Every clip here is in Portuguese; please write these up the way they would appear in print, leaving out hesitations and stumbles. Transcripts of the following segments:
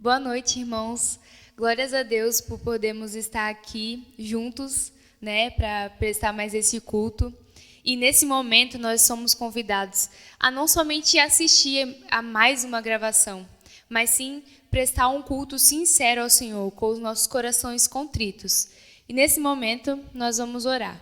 Boa noite, irmãos. Glórias a Deus por podermos estar aqui juntos, para prestar mais esse culto. E nesse momento nós somos convidados a não somente assistir a mais uma gravação, mas sim prestar um culto sincero ao Senhor, com os nossos corações contritos. E nesse momento nós vamos orar.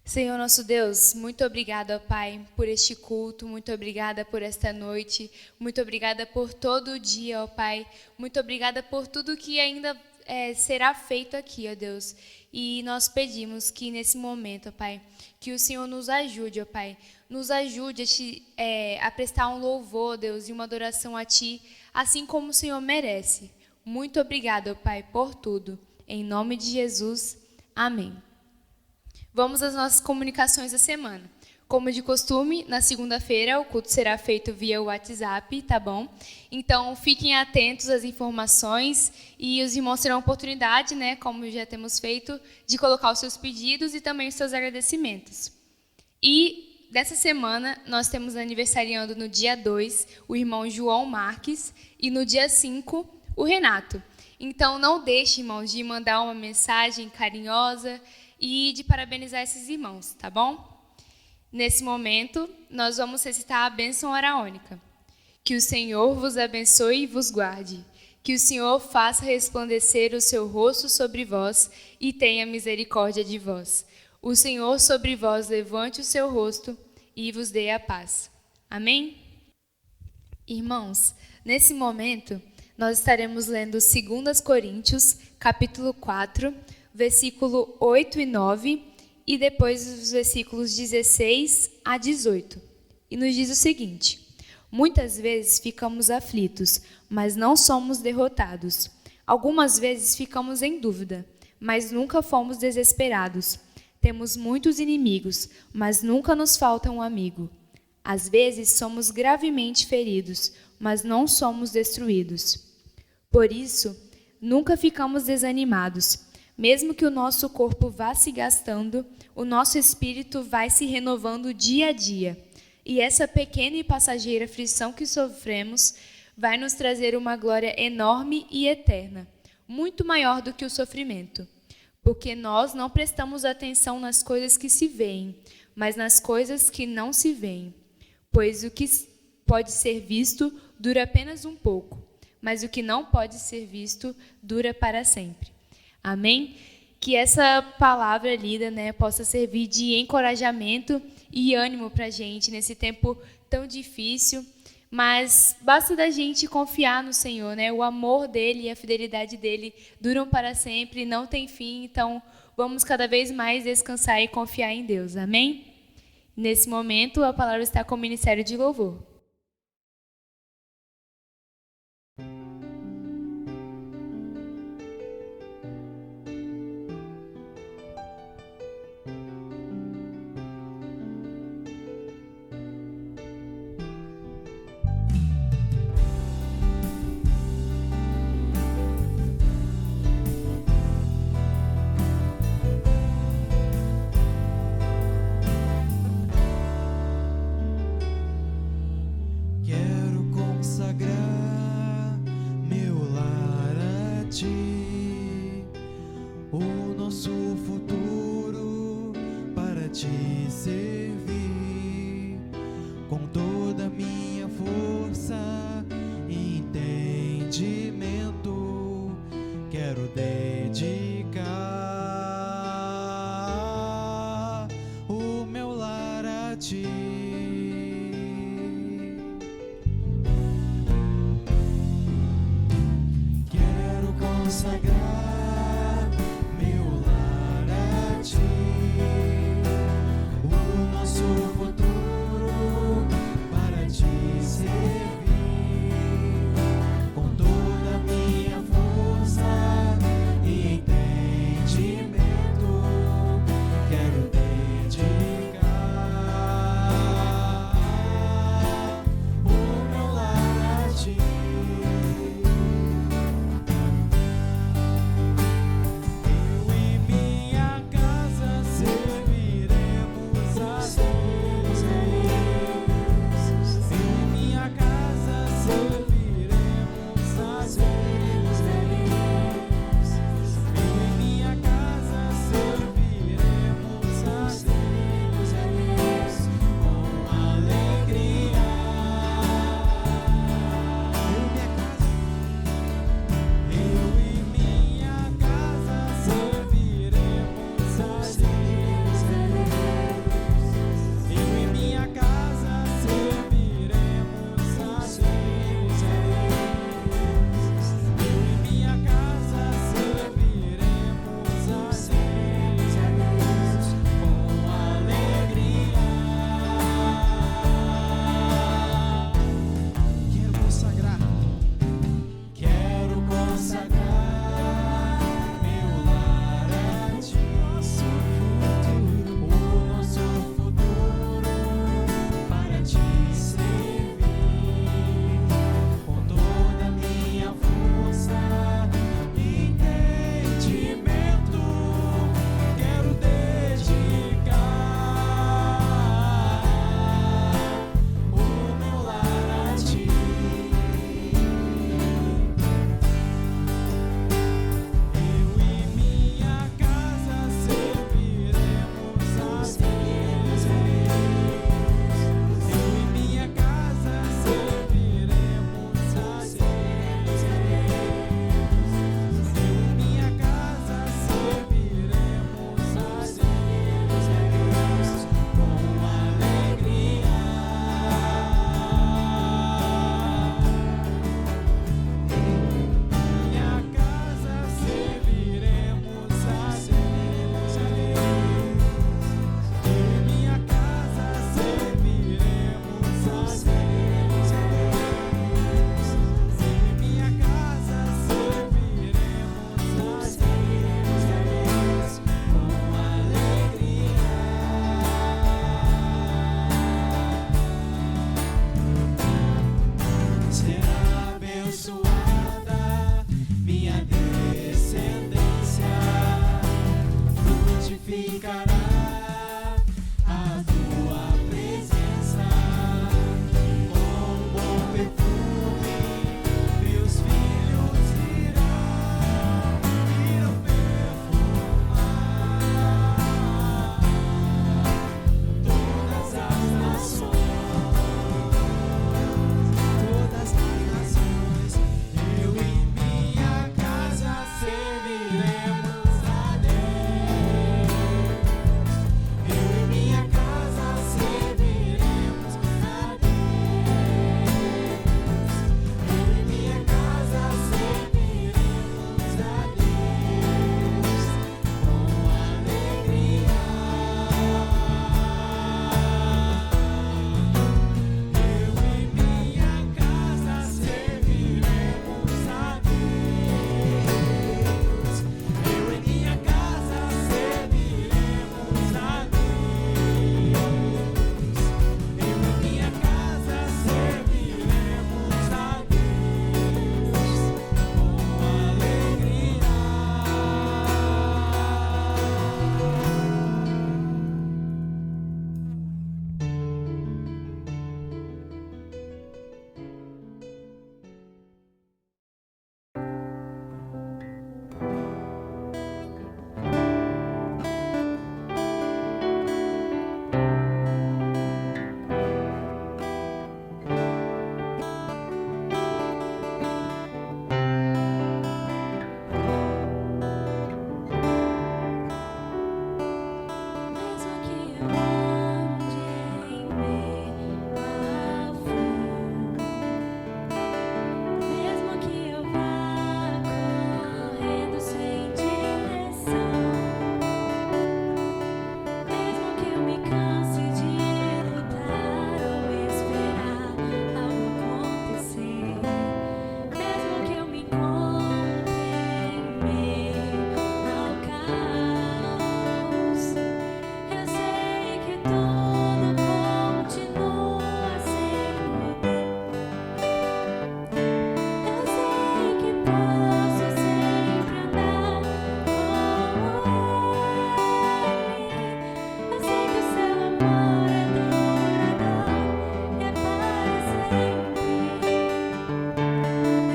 Senhor nosso Deus, muito obrigada, ó Pai, por este culto, muito obrigada por esta noite, muito obrigada por todo o dia, ó Pai, muito obrigada por tudo que ainda será feito aqui, ó Deus. E nós pedimos que nesse momento, ó Pai, que o Senhor nos ajude, ó Pai, nos ajude a prestar um louvor, Deus, e uma adoração a Ti, assim como o Senhor merece. Muito obrigada, ó Pai, por tudo. Em nome de Jesus, amém. Vamos às nossas comunicações da semana. Como de costume, na segunda-feira o culto será feito via WhatsApp, tá bom? Então, fiquem atentos às informações e os irmãos terão a oportunidade, como já temos feito, de colocar os seus pedidos e também os seus agradecimentos. E dessa semana, nós temos aniversariando no dia 2 o irmão João Marques e no dia 5 o Renato. Então, não deixe, irmãos, de mandar uma mensagem carinhosa e de parabenizar esses irmãos, tá bom? Nesse momento, nós vamos recitar a bênção araônica. Que o Senhor vos abençoe e vos guarde. Que o Senhor faça resplandecer o seu rosto sobre vós e tenha misericórdia de vós. O Senhor sobre vós levante o seu rosto e vos dê a paz. Amém? Irmãos, nesse momento, nós estaremos lendo 2 Coríntios, capítulo 4, versículo 8 e 9, e depois os versículos 16 a 18. E nos diz o seguinte: muitas vezes ficamos aflitos, mas não somos derrotados. Algumas vezes ficamos em dúvida, mas nunca fomos desesperados. Temos muitos inimigos, mas nunca nos falta um amigo. Às vezes somos gravemente feridos, mas não somos destruídos. Por isso, nunca ficamos desanimados. Mesmo que o nosso corpo vá se gastando, o nosso espírito vai se renovando dia a dia. E essa pequena e passageira aflição que sofremos vai nos trazer uma glória enorme e eterna, muito maior do que o sofrimento. Porque nós não prestamos atenção nas coisas que se veem, mas nas coisas que não se veem. Pois o que pode ser visto dura apenas um pouco, mas o que não pode ser visto dura para sempre. Amém? Que essa palavra lida, possa servir de encorajamento e ânimo para a gente nesse tempo tão difícil. Mas basta da gente confiar no Senhor, O amor dEle e a fidelidade dEle duram para sempre, não tem fim. Então, vamos cada vez mais descansar e confiar em Deus. Amém? Nesse momento, a palavra está com o Ministério de Louvor.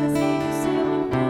Eu sei que o seu amor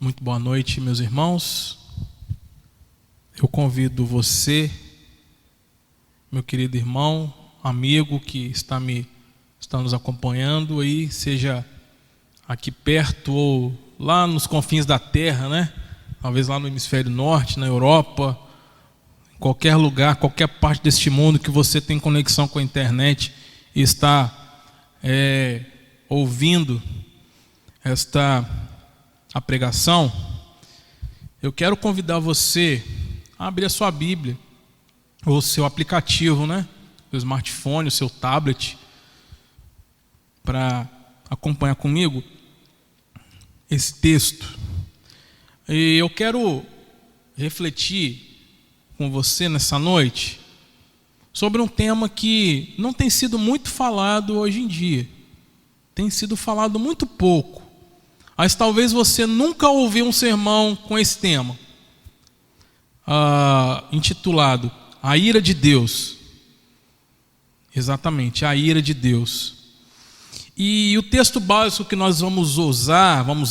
Muito boa noite, meus irmãos. Eu convido você, meu querido irmão, amigo que está nos acompanhando aí, seja aqui perto ou lá nos confins da terra, né? Talvez lá no hemisfério norte, na Europa, em qualquer lugar, qualquer parte deste mundo que você tem conexão com a internet e está ouvindo a pregação, eu quero convidar você a abrir a sua Bíblia, ou o seu aplicativo, né? O smartphone, o seu tablet, para acompanhar comigo esse texto. E eu quero refletir com você nessa noite sobre um tema que não tem sido muito falado hoje em dia. Tem sido falado muito pouco. Mas talvez você nunca ouviu um sermão com esse tema, intitulado A Ira de Deus. Exatamente, a ira de Deus. E o texto básico que nós vamos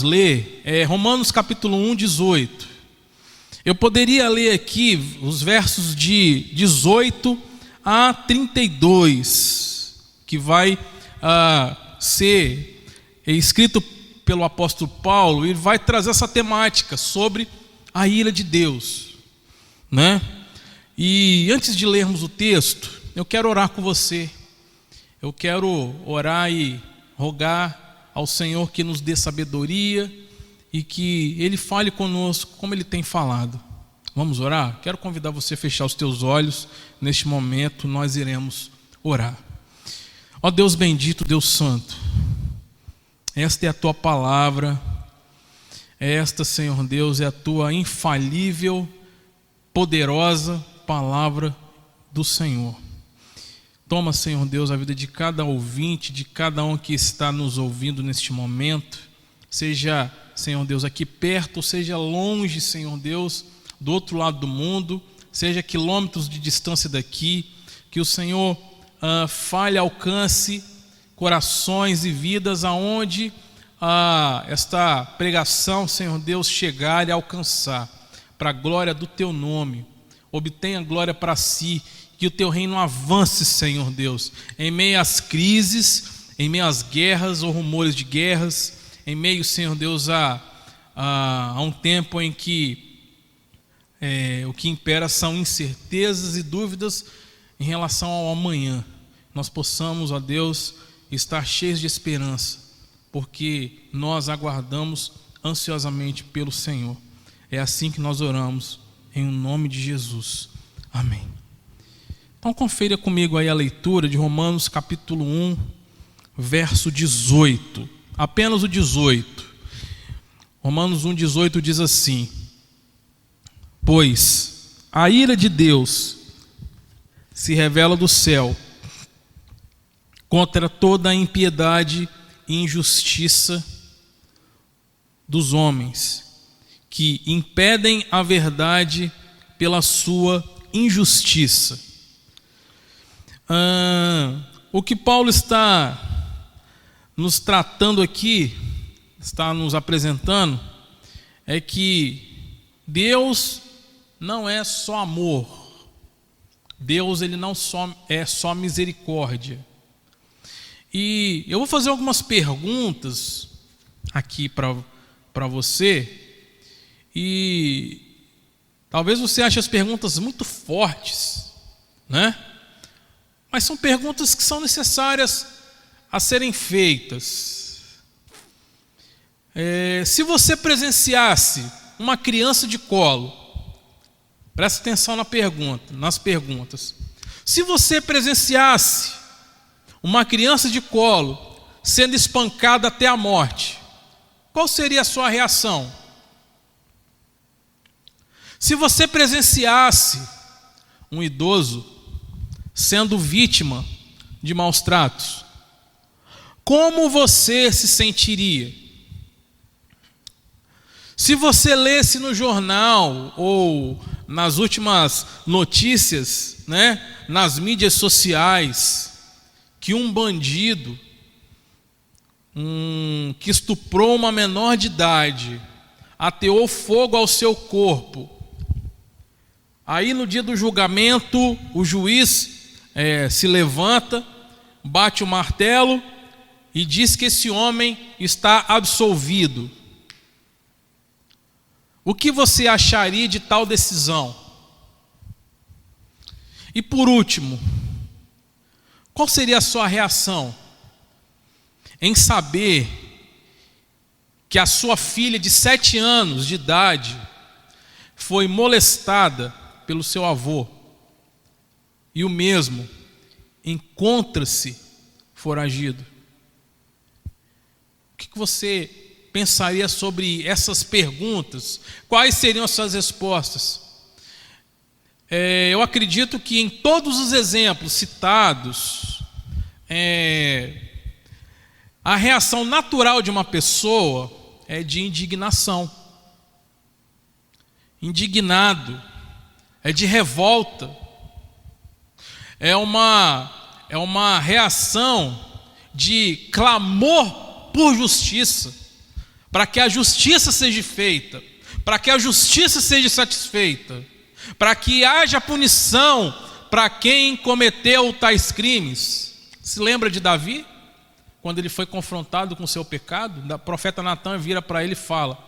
ler, é Romanos capítulo 1, 18. Eu poderia ler aqui os versos de 18 a 32, que vai ser escrito pelo apóstolo Paulo, e vai trazer essa temática sobre a ira de Deus, né? E antes de lermos o texto, eu quero orar com você. Eu quero orar e rogar ao Senhor que nos dê sabedoria e que Ele fale conosco como Ele tem falado. Vamos orar? Quero convidar você a fechar os teus olhos. Neste momento nós iremos orar. Ó Deus bendito, Deus santo, esta é a Tua palavra, esta, Senhor Deus, é a Tua infalível, poderosa palavra do Senhor. Toma, Senhor Deus, a vida de cada ouvinte, de cada um que está nos ouvindo neste momento, seja, Senhor Deus, aqui perto, ou seja longe, Senhor Deus, do outro lado do mundo, seja quilômetros de distância daqui, que o Senhor fale, alcance corações e vidas aonde esta pregação, Senhor Deus, chegar e alcançar, para a glória do Teu nome. Obtenha glória para si, que o Teu reino avance, Senhor Deus, em meio às crises, em meio às guerras ou rumores de guerras, em meio, Senhor Deus, a um tempo em que o que impera são incertezas e dúvidas em relação ao amanhã. Nós possamos, ó Deus, estar cheios de esperança, porque nós aguardamos ansiosamente pelo Senhor. É assim que nós oramos, em nome de Jesus. Amém. Então confira comigo aí a leitura de Romanos capítulo 1, verso 18. Apenas o 18. Romanos 1, 18 diz assim: pois a ira de Deus se revela do céu contra toda a impiedade e injustiça dos homens, que impedem a verdade pela sua injustiça. O que Paulo está nos tratando aqui, está nos apresentando, é que Deus não é só amor. Deus, ele não é só misericórdia. E eu vou fazer algumas perguntas aqui para você, e talvez você ache as perguntas muito fortes, né? Mas são perguntas que são necessárias a serem feitas. Se você presenciasse uma criança de colo, presta atenção nas perguntas. Se você presenciasse uma criança de colo sendo espancada até a morte, qual seria a sua reação? Se você presenciasse um idoso sendo vítima de maus tratos, como você se sentiria? Se você lesse no jornal ou nas últimas notícias, né, nas mídias sociais, que um bandido que estuprou uma menor de idade ateou fogo ao seu corpo, aí no dia do julgamento o juiz se levanta, bate o martelo e diz que esse homem está absolvido. O que você acharia de tal decisão? E por último, qual seria a sua reação em saber que a sua filha de 7 anos de idade foi molestada pelo seu avô e o mesmo encontra-se foragido? O que você pensaria sobre essas perguntas? Quais seriam as suas respostas? Eu acredito que em todos os exemplos citados, a reação natural de uma pessoa é de indignação. Indignado, é de revolta, é uma reação de clamor por justiça, para que a justiça seja feita, para que a justiça seja satisfeita, para que haja punição para quem cometeu tais crimes. Se lembra de Davi? Quando ele foi confrontado com o seu pecado, o profeta Natan vira para ele e fala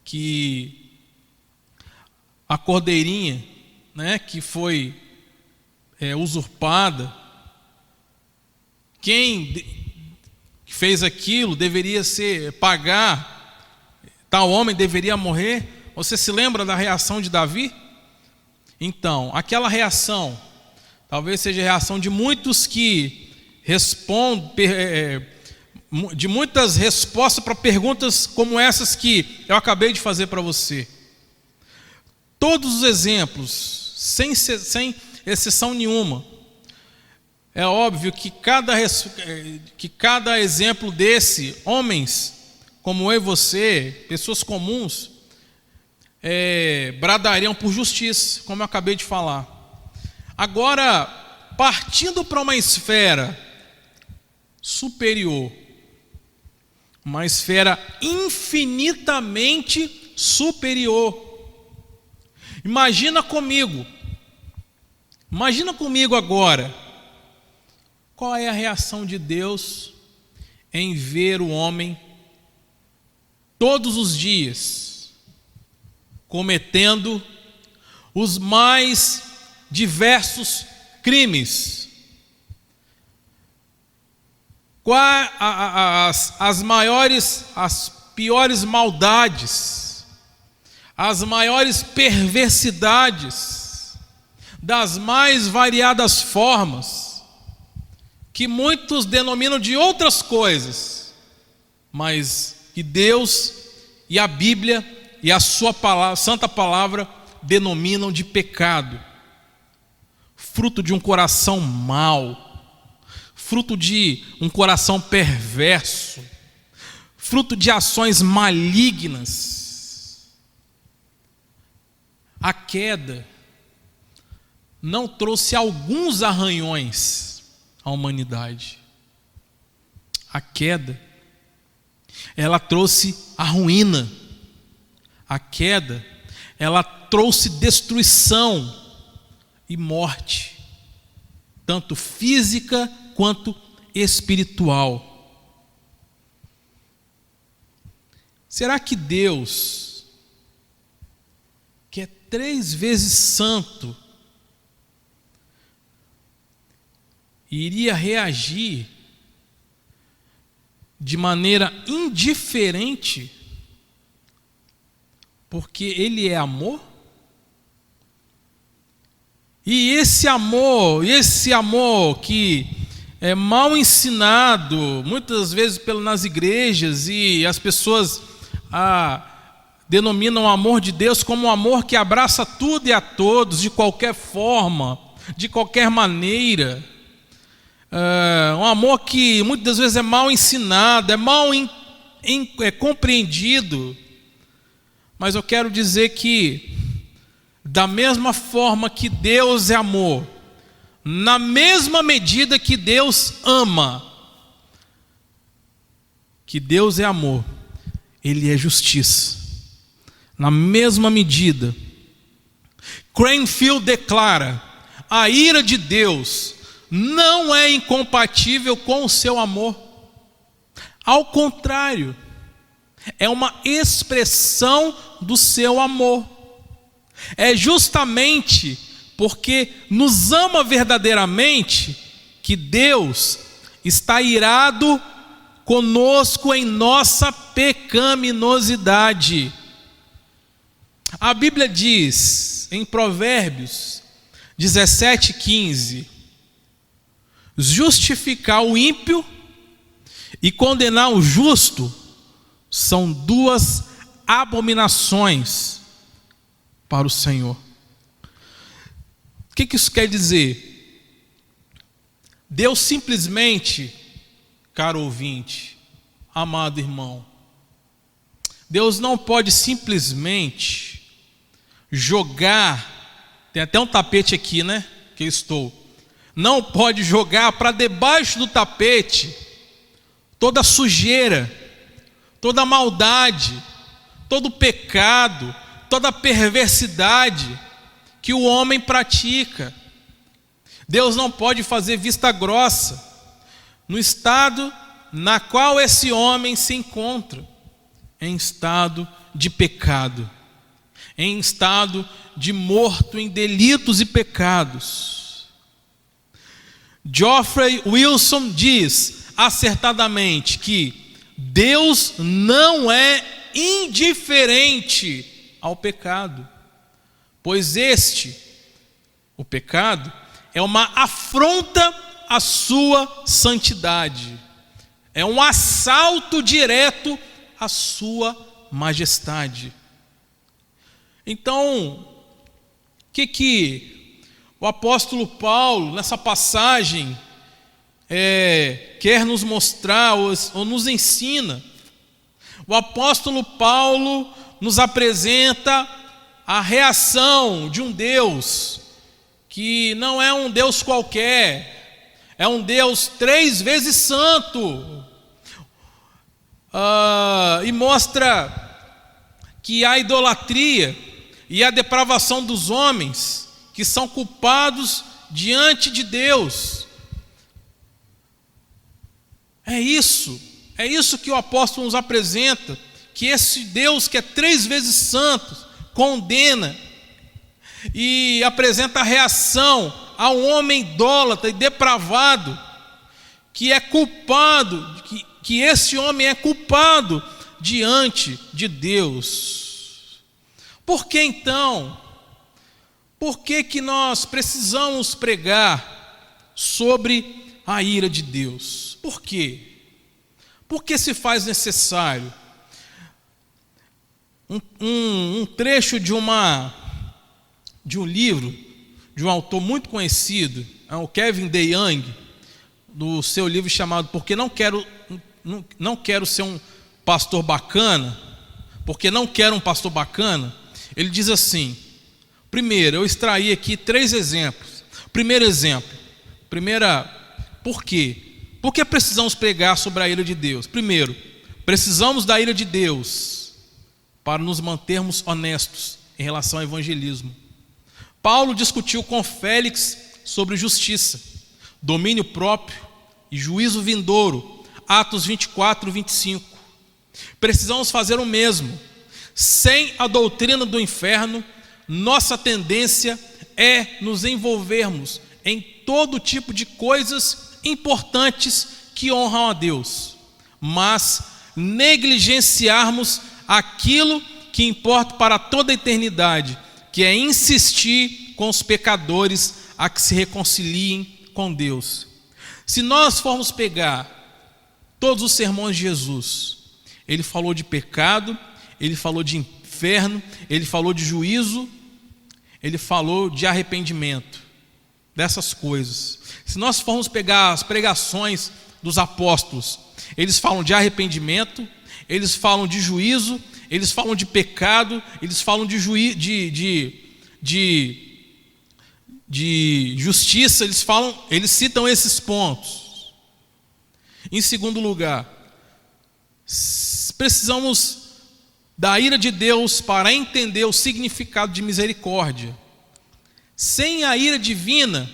que a cordeirinha, né, que foi usurpada, quem fez aquilo deveria pagar, tal homem deveria morrer. Você se lembra da reação de Davi? Então, aquela reação talvez seja a reação de muitos que respondem, de muitas respostas para perguntas como essas que eu acabei de fazer para você. Todos os exemplos, sem exceção nenhuma, é óbvio que cada exemplo desse, homens como eu e você, pessoas comuns, bradariam por justiça, como eu acabei de falar. Agora, partindo para uma esfera superior, uma esfera infinitamente superior. Imagina comigo agora, qual é a reação de Deus em ver o homem todos os dias cometendo os mais diversos crimes. As maiores, as piores maldades, as maiores perversidades, das mais variadas formas, que muitos denominam de outras coisas, mas que Deus e a Bíblia e a sua palavra, santa palavra denominam de pecado, fruto de um coração mau, fruto de um coração perverso, fruto de ações malignas. A queda não trouxe alguns arranhões à humanidade. A queda, ela trouxe a ruína. A queda, ela trouxe destruição e morte, tanto física quanto espiritual. Será que Deus, que é 3 vezes santo, iria reagir de maneira indiferente, porque Ele é amor? E esse amor que é mal ensinado, muitas vezes nas igrejas, e as pessoas denominam o amor de Deus como um amor que abraça tudo e a todos, de qualquer forma, de qualquer maneira. Um amor que muitas vezes é mal ensinado, é mal compreendido. Mas eu quero dizer que, da mesma forma que Deus é amor, na mesma medida que Deus ama, que Deus é amor, Ele é justiça. Na mesma medida, Cranfield declara: a ira de Deus não é incompatível com o seu amor. Ao contrário, é uma expressão do seu amor. É justamente porque nos ama verdadeiramente que Deus está irado conosco em nossa pecaminosidade. A Bíblia diz em Provérbios 17:15: justificar o ímpio e condenar o justo são 2 abominações para o Senhor. O que isso quer dizer? Deus simplesmente, caro ouvinte, amado irmão, Deus não pode simplesmente jogar, tem até um tapete aqui, né, que eu estou, não pode jogar para debaixo do tapete toda a sujeira, toda a maldade, todo o pecado, toda a perversidade que o homem pratica. Deus não pode fazer vista grossa no estado na qual esse homem se encontra, em estado de pecado, em estado de morto em delitos e pecados. Geoffrey Wilson diz acertadamente que Deus não é indiferente ao pecado, pois o pecado, é uma afronta à sua santidade, é um assalto direto à sua majestade. Então, o que o apóstolo Paulo, nessa passagem, quer nos mostrar ou nos ensina? O apóstolo Paulo nos apresenta a reação de um Deus que não é um Deus qualquer, é um Deus 3 vezes santo, e mostra que a idolatria e a depravação dos homens que são culpados diante de Deus. É isso É isso que o apóstolo nos apresenta, que esse Deus que é 3 vezes santo, condena e apresenta a reação a um homem idólatra e depravado, que é culpado, que esse homem é culpado diante de Deus. Por que então? Por que nós precisamos pregar sobre a ira de Deus? Por quê? Por que se faz necessário? Um trecho de um livro de um autor muito conhecido, é o Kevin DeYoung, do seu livro chamado Porque não quero ser um pastor bacana, porque não quero um pastor bacana. Ele diz assim: primeiro, eu extraí aqui 3 exemplos. Primeiro exemplo, por quê? Por que precisamos pregar sobre a ira de Deus? Primeiro, precisamos da ira de Deus para nos mantermos honestos em relação ao evangelismo. Paulo discutiu com Félix sobre justiça, domínio próprio e juízo vindouro, Atos 24, 25. Precisamos fazer o mesmo. Sem a doutrina do inferno, nossa tendência é nos envolvermos em todo tipo de coisas importantes que honram a Deus, mas negligenciarmos aquilo que importa para toda a eternidade, que é insistir com os pecadores a que se reconciliem com Deus. Se nós formos pegar todos os sermões de Jesus, ele falou de pecado, ele falou de inferno, ele falou de juízo, ele falou de arrependimento, dessas coisas. Se nós formos pegar as pregações dos apóstolos, eles falam de arrependimento, eles falam de juízo, eles falam de pecado, eles falam de justiça, eles citam esses pontos. Em segundo lugar, precisamos da ira de Deus para entender o significado de misericórdia. Sem a ira divina,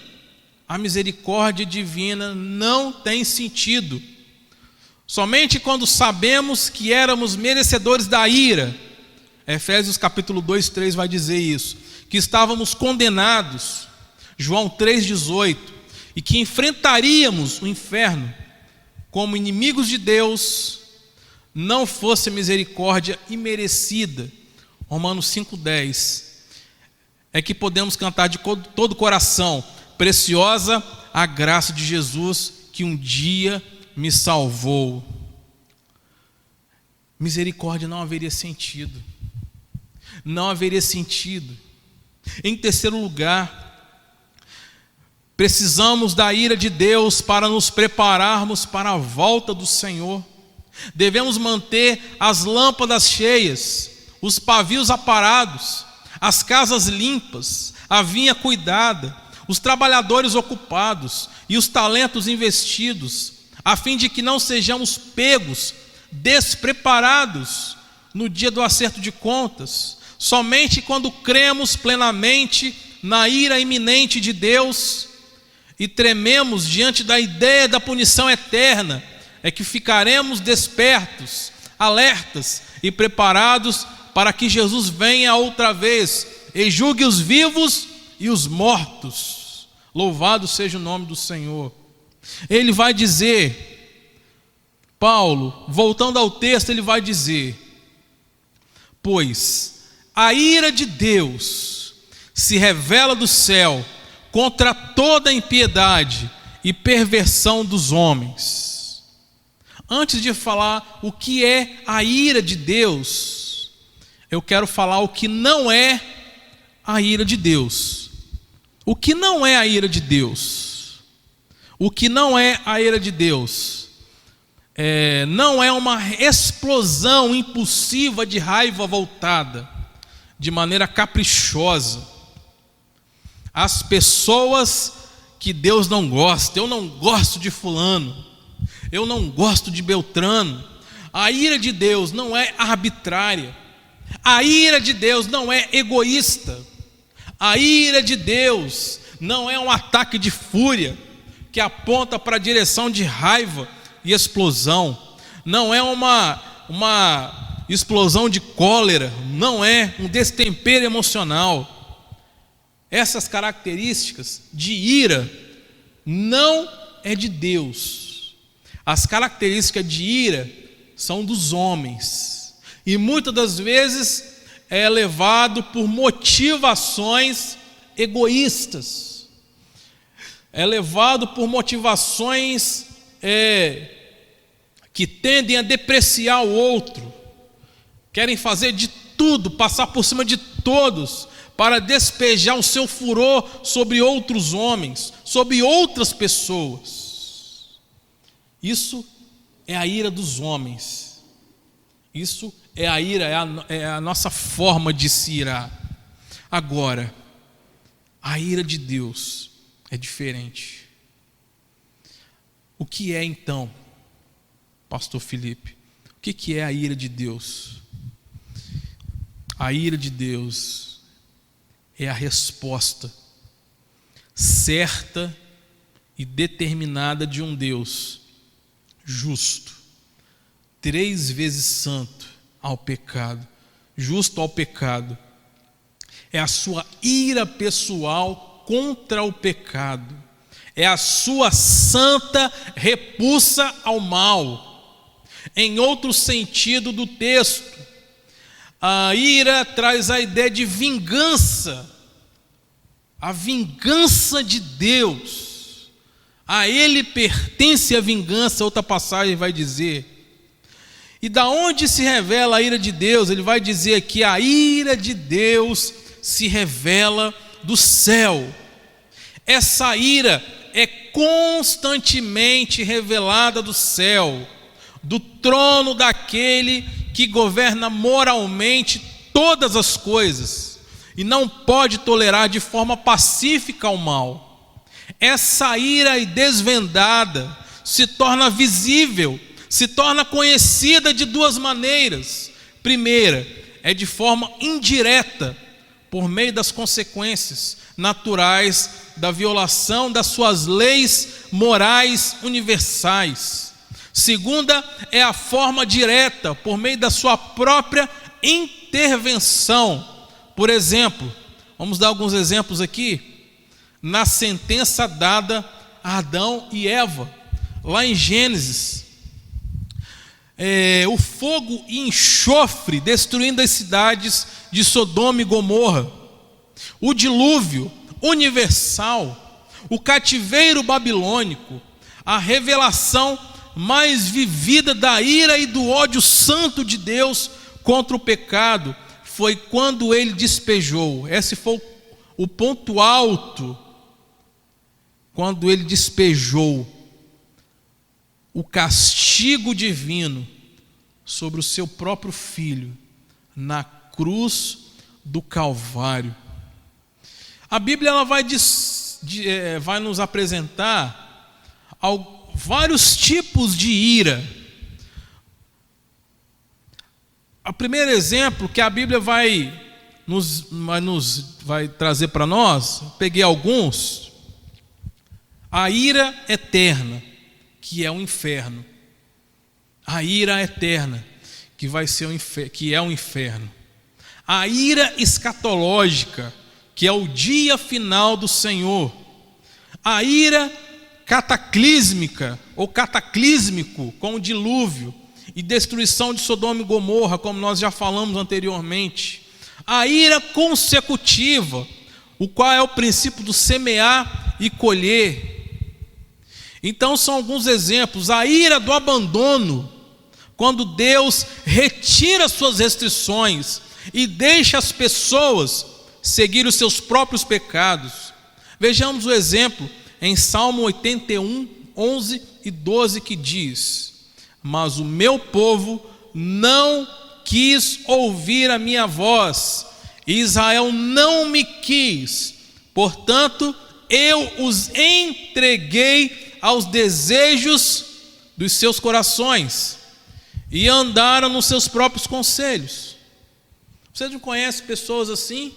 a misericórdia divina não tem sentido. Somente quando sabemos que éramos merecedores da ira, Efésios capítulo 2, 3 vai dizer isso, que estávamos condenados, João 3,18, e que enfrentaríamos o inferno como inimigos de Deus, não fosse a misericórdia imerecida, Romanos 5,10, é que podemos cantar de todo o coração: preciosa a graça de Jesus que um dia me salvou. Misericórdia não haveria sentido. Não haveria sentido. Em terceiro lugar, precisamos da ira de Deus para nos prepararmos para a volta do Senhor. Devemos manter as lâmpadas cheias, os pavios aparados, as casas limpas, a vinha cuidada, os trabalhadores ocupados e os talentos investidos, a fim de que não sejamos pegos, despreparados no dia do acerto de contas. Somente quando cremos plenamente na ira iminente de Deus e trememos diante da ideia da punição eterna, é que ficaremos despertos, alertas e preparados para que Jesus venha outra vez e julgue os vivos e os mortos. Louvado seja o nome do Senhor. Ele vai dizer, Paulo, voltando ao texto, ele vai dizer: pois a ira de Deus se revela do céu contra toda a impiedade e perversão dos homens. Antes de falar o que é a ira de Deus, eu quero falar o que não é a ira de Deus. O que não é a ira de Deus? O que não é a ira de Deus? Não é uma explosão impulsiva de raiva voltada de maneira caprichosa às pessoas que Deus não gosta. Eu não gosto de fulano, eu não gosto de Beltrano. A ira de Deus não é arbitrária. A ira de Deus não é egoísta. A ira de Deus não é um ataque de fúria que aponta para a direção de raiva e explosão. não é uma explosão de cólera, não é um destempero emocional. Essas características de ira não é de Deus. As características de ira são dos homens, e muitas das vezes é levado por motivações egoístas, é levado por motivações que tendem a depreciar o outro, querem fazer de tudo, passar por cima de todos, para despejar o seu furor sobre outros homens, sobre outras pessoas. Isso é a ira dos homens. Isso é a ira, é a nossa forma de se irar. Agora, a ira de Deus é diferente. O que é então, Pastor Felipe? O que é a ira de Deus? A ira de Deus é a resposta certa e determinada de um Deus justo, 3 vezes santo ao pecado, justo ao pecado. É a sua ira pessoal contra o pecado, é a sua santa repulsa ao mal. Em outro sentido do texto, a ira traz a ideia de vingança, a vingança de Deus. A Ele pertence a vingança, outra passagem vai dizer. E da onde se revela a ira de Deus? Ele vai dizer que a ira de Deus se revela do céu. Essa ira é constantemente revelada do céu, do trono daquele que governa moralmente todas as coisas e não pode tolerar de forma pacífica o mal. Essa ira desvendada se torna visível, se torna conhecida de 2 maneiras. Primeira, é de forma indireta, por meio das consequências naturais da violação das suas leis morais universais. Segunda, é a forma direta, por meio da sua própria intervenção. Por exemplo, vamos dar alguns exemplos aqui, na sentença dada a Adão e Eva, lá em Gênesis. O fogo e enxofre destruindo as cidades de Sodoma e Gomorra, o dilúvio universal, o cativeiro babilônico, a revelação mais vivida da ira e do ódio santo de Deus contra o pecado foi quando ele despejou. Esse foi o ponto alto, quando ele despejou o castigo divino sobre o seu próprio filho na cruz do Calvário. A Bíblia ela vai nos apresentar vários tipos de ira. O primeiro exemplo que a Bíblia vai trazer para nós, peguei alguns, a ira eterna, que é o inferno. A ira eterna, que é o inferno. A ira escatológica, que é o dia final do Senhor. A ira cataclísmica ou cataclísmico, com o dilúvio e destruição de Sodoma e Gomorra, como nós já falamos anteriormente. A ira consecutiva, o qual é o princípio do semear e colher. Então são alguns exemplos. A ira do abandono, quando Deus retira suas restrições e deixa as pessoas seguir os seus próprios pecados. Vejamos o exemplo em Salmo 81, 11 e 12, que diz: mas o meu povo não quis ouvir a minha voz, Israel não me quis, portanto eu os entreguei aos desejos dos seus corações e andaram nos seus próprios conselhos. Você não conhece pessoas assim?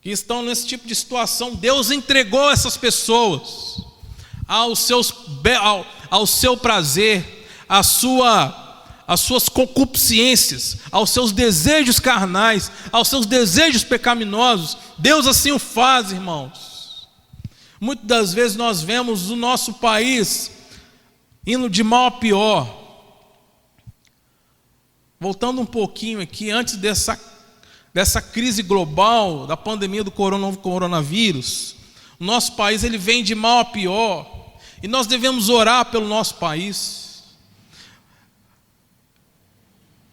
Que estão nesse tipo de situação. Deus entregou essas pessoas ao seu prazer, às suas concupiscências, aos seus desejos carnais, aos seus desejos pecaminosos. Deus assim o faz, irmãos. Muitas das vezes nós vemos o nosso país indo de mal a pior. Voltando um pouquinho aqui, antes dessa crise global, da pandemia do coronavírus, o nosso país ele vem de mal a pior, e nós devemos orar pelo nosso país.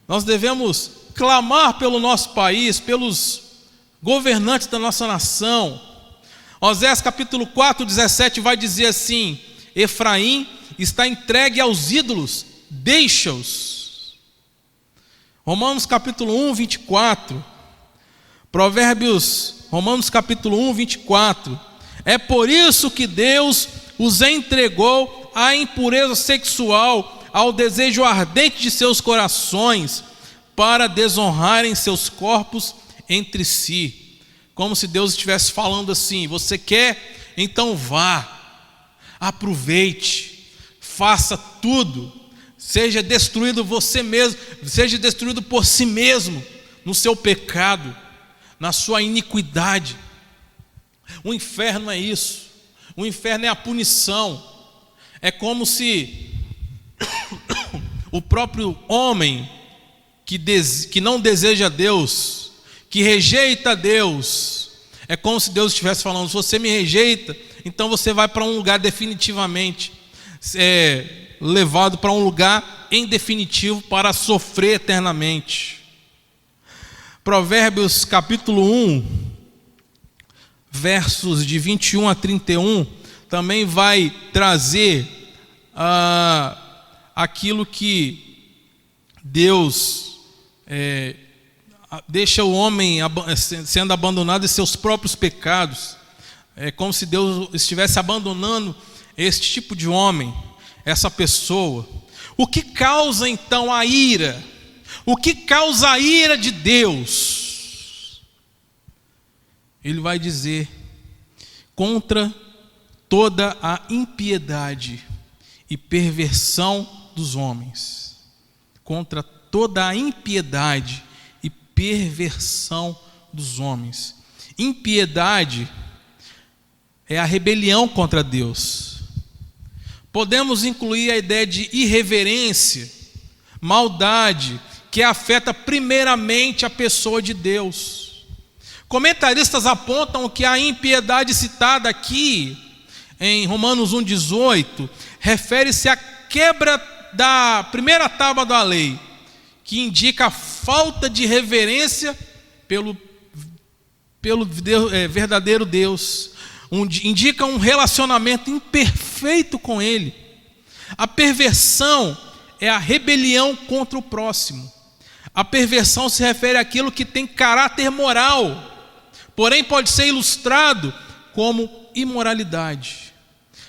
Nós devemos clamar pelo nosso país, pelos governantes da nossa nação. Oséias capítulo 4, 17 vai dizer assim: Efraim está entregue aos ídolos, deixa-os. Romanos capítulo 1, 24. Romanos capítulo 1, 24. É por isso que Deus os entregou à impureza sexual, ao desejo ardente de seus corações, para desonrarem seus corpos entre si. Como se Deus estivesse falando assim: você quer? Então vá, aproveite, faça tudo, seja destruído você mesmo, seja destruído por si mesmo, no seu pecado, na sua iniquidade. O inferno é isso. O inferno é a punição. É como se o próprio homem que não deseja Deus, que rejeita Deus, é como se Deus estivesse falando: se você me rejeita, então você vai para um lugar definitivamente, levado para um lugar em definitivo para sofrer eternamente. Provérbios capítulo 1, versos de 21 a 31, também vai trazer aquilo que Deus deixa o homem sendo abandonado em seus próprios pecados. É como se Deus estivesse abandonando este tipo de homem, essa pessoa. O que causa então a ira? O que causa a ira de Deus? Ele vai dizer: contra toda a impiedade e perversão dos homens. Contra toda a impiedade e perversão dos homens. Impiedade é a rebelião contra Deus. Podemos incluir a ideia de irreverência, maldade, que afeta primeiramente a pessoa de Deus. Comentaristas apontam que a impiedade citada aqui em Romanos 1,18 refere-se à quebra da primeira tábua da lei, que indica a falta de reverência pelo verdadeiro Deus, indica um relacionamento imperfeito com Ele. A perversão é a rebelião contra o próximo. A perversão se refere àquilo que tem caráter moral, porém pode ser ilustrado como imoralidade.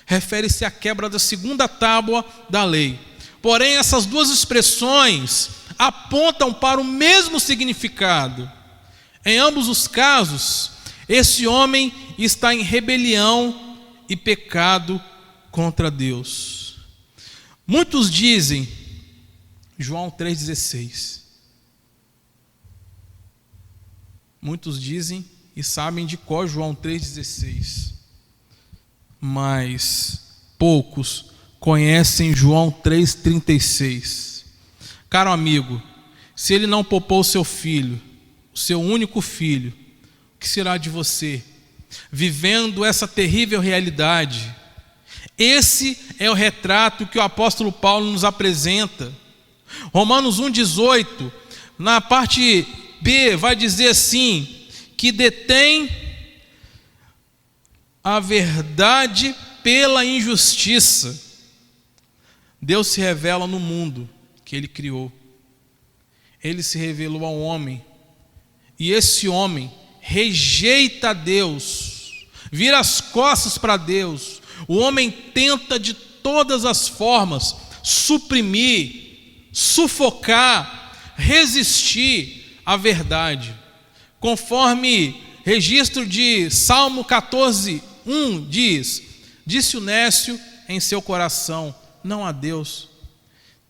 Refere-se à quebra da segunda tábua da lei. Porém, essas duas expressões apontam para o mesmo significado. Em ambos os casos, esse homem está em rebelião e pecado contra Deus. Muitos dizem, João 3,16. Muitos dizem e sabem de cor João 3,16. Mas poucos conhecem João 3,36. Caro amigo, se ele não poupou o seu filho, o seu único filho, o que será de você? Vivendo essa terrível realidade. Esse é o retrato que o apóstolo Paulo nos apresenta. Romanos 1,18, na parte B, vai dizer assim: que detém a verdade pela injustiça. Deus se revela no mundo que Ele criou. Ele se revelou ao homem. E esse homem rejeita Deus, vira as costas para Deus. O homem tenta de todas as formas suprimir, sufocar, resistir à verdade. Conforme registro de Salmo 14:1 diz: disse o nécio em seu coração: não há Deus.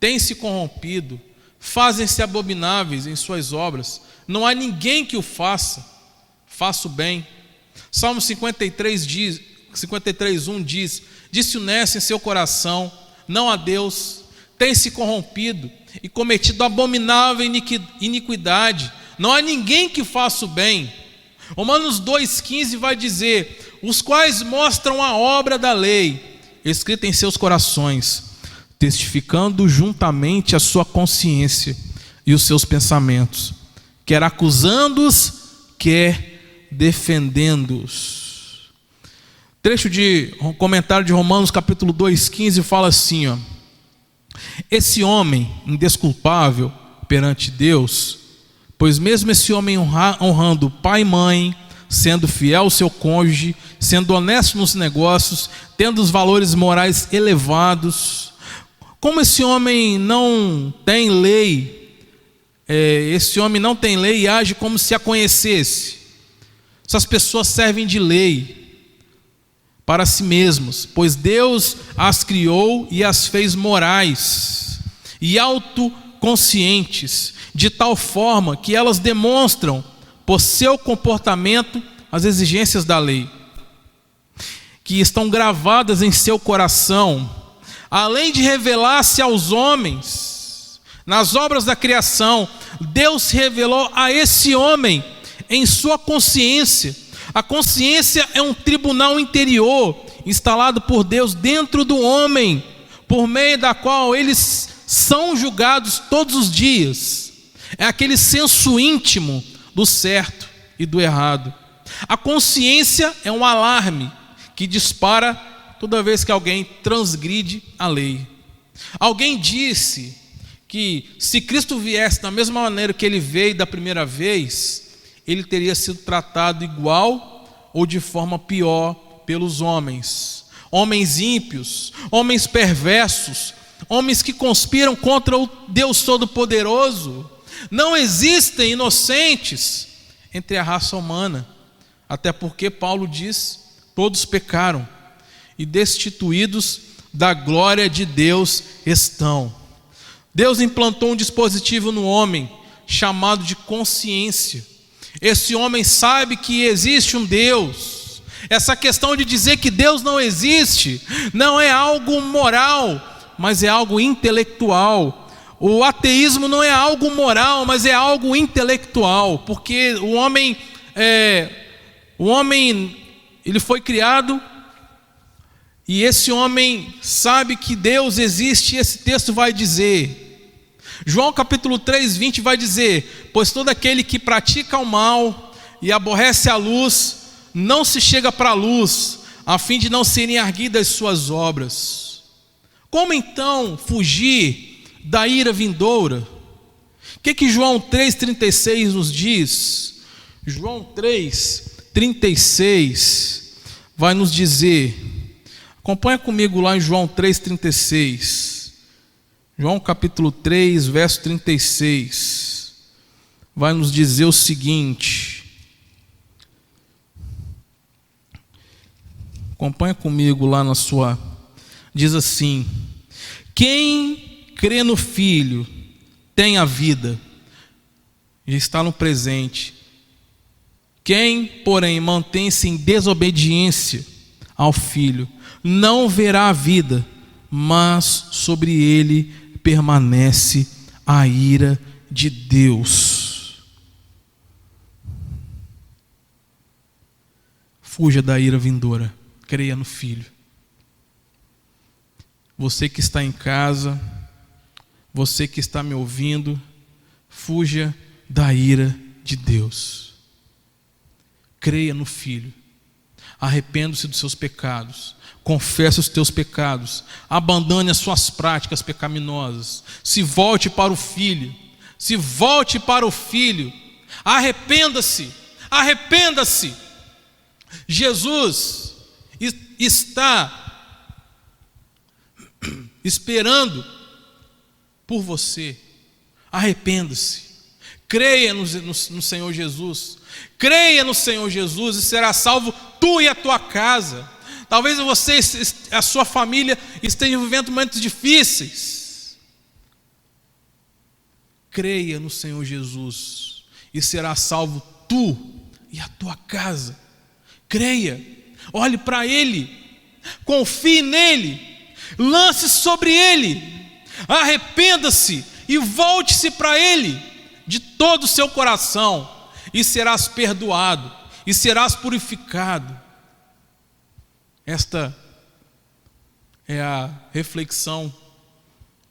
têm se corrompido, fazem-se abomináveis em suas obras. Não há ninguém que o faça. Faça o bem. Salmo 53:1 diz: disse o necio em seu coração, não há Deus, tem se corrompido e cometido abominável iniquidade. Não há ninguém que faça o bem. Romanos 2,15 vai dizer: os quais mostram a obra da lei, escrita em seus corações, testificando juntamente a sua consciência e os seus pensamentos, quer acusando-os, quer defendendo-os. Trecho de comentário de Romanos capítulo 2,15 fala assim, ó: esse homem indesculpável perante Deus, pois mesmo esse homem honrando pai e mãe, sendo fiel ao seu cônjuge, sendo honesto nos negócios, tendo os valores morais elevados, como esse homem não tem lei, e age como se a conhecesse. Essas pessoas servem de lei para si mesmos, pois Deus as criou e as fez morais e autoconscientes, de tal forma que elas demonstram por seu comportamento as exigências da lei, que estão gravadas em seu coração, além de revelar-se aos homens nas obras da criação. Deus se revelou a esse homem em sua consciência. A consciência é um tribunal interior instalado por Deus dentro do homem, por meio da qual eles são julgados todos os dias. É aquele senso íntimo do certo e do errado. A consciência é um alarme que dispara toda vez que alguém transgride a lei. Alguém disse que se Cristo viesse da mesma maneira que ele veio da primeira vez, ele teria sido tratado igual ou de forma pior pelos homens. Homens ímpios, homens perversos, homens que conspiram contra o Deus Todo-Poderoso. Não existem inocentes entre a raça humana, até porque Paulo diz: todos pecaram e destituídos da glória de Deus estão. Deus implantou um dispositivo no homem chamado de consciência. Esse homem sabe que existe um Deus. Essa questão de dizer que Deus não existe não é algo moral, mas é algo intelectual. O ateísmo não é algo moral, mas é algo intelectual, porque o homem ele foi criado e esse homem sabe que Deus existe. E esse texto vai dizer, João capítulo 3:20 vai dizer: pois todo aquele que pratica o mal e aborrece a luz, não se chega para a luz, a fim de não serem arguidas suas obras. Como então fugir da ira vindoura? O que João 3,36 nos diz? João 3,36 vai nos dizer, acompanha comigo lá em João 3,36. João capítulo 3, verso 36, vai nos dizer o seguinte, acompanha comigo lá na sua, diz assim: quem crê no Filho tem a vida, já está no presente. Quem, porém, mantém-se em desobediência ao Filho, não verá a vida, mas sobre ele permanece a ira de Deus. Fuja da ira vindoura, creia no Filho. Você que está em casa, você que está me ouvindo, fuja da ira de Deus. Creia no Filho. Arrependa-se dos seus pecados. Confesse os teus pecados. Abandone as suas práticas pecaminosas. Se volte para o Filho. Se volte para o Filho. Arrependa-se. Arrependa-se. Jesus está esperando por você. Arrependa-se. Creia no Senhor Jesus. Creia no Senhor Jesus e será salvo tu e a tua casa. Talvez você, a sua família, estejam vivendo momentos difíceis. creia no Senhor Jesus e será salvo tu e a tua casa. Creia, olhe para Ele, confie nele, lance sobre Ele, arrependa-se e volte-se para Ele de todo o seu coração, e serás perdoado, e serás purificado. Esta é a reflexão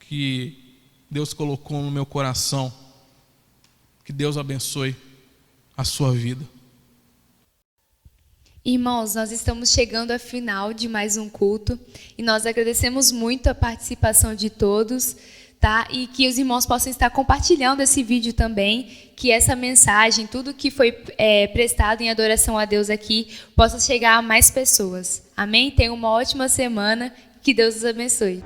que Deus colocou no meu coração. Que Deus abençoe a sua vida. Irmãos, nós estamos chegando ao final de mais um culto e nós agradecemos muito a participação de todos, tá? E que os irmãos possam estar compartilhando esse vídeo também, que essa mensagem, tudo que foi prestado em adoração a Deus aqui, possa chegar a mais pessoas. Amém? Tenham uma ótima semana, que Deus os abençoe.